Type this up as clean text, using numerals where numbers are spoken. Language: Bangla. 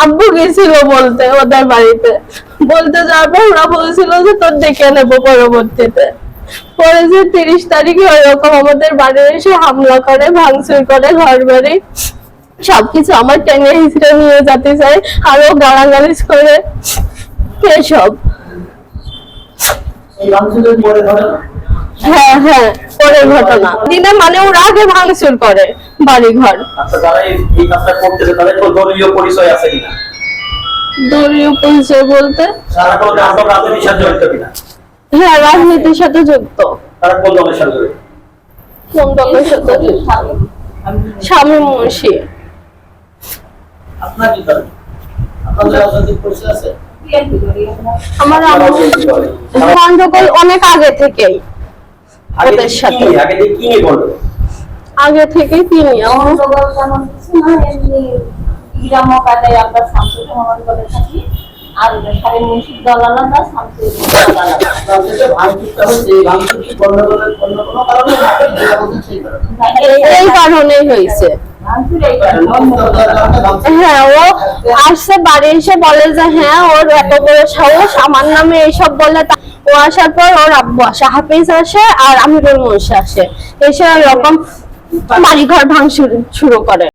আব্বু গেছিল বলতে ওদের বাড়িতে, বলতে যাওয়ার পর ওরা বলছিল যে তোর দেখে নেবো পরবর্তীতে। পরে যে 30 তারিখে ওইরকম আমাদের বাড়ি এসে হামলা করে, ভাঙচুর করে, ঘর বাড়ি সবকিছু আমার টেনে হিসেবে নিয়ে যেতে চাই, আরো গালাগালি করে এসব। হ্যাঁ হ্যাঁ, পরের ঘটনা দিনে মানে ওরা আগে ভাঙচুর করে বাড়ি ঘর। দলীয় পরিচয় বলতে হ্যাঁ, রাজনীতির সাথে যুক্ত। কোন দলের সাথে যুক্ত? স্বামী মুন্সি। আমার গন্ডগোল অনেক আগে থেকেই ওদের সাথে, আগে থেকে কি নিয়ে আর স্বামী মুন্সির দল আলাদা, এই কারণেই হয়েছে। হ্যাঁ, ও আসছে বাড়ি এসে বলে যে হ্যাঁ ওর এত বড় সাহস আমার নামে এইসব বলে। ও আসার পর ওর আব্বু আসে, হাফিজ আসে আর আমিরুল মুন্সি আসে, এসে এরকম বাড়িঘর ভাঙচুর শুরু করে।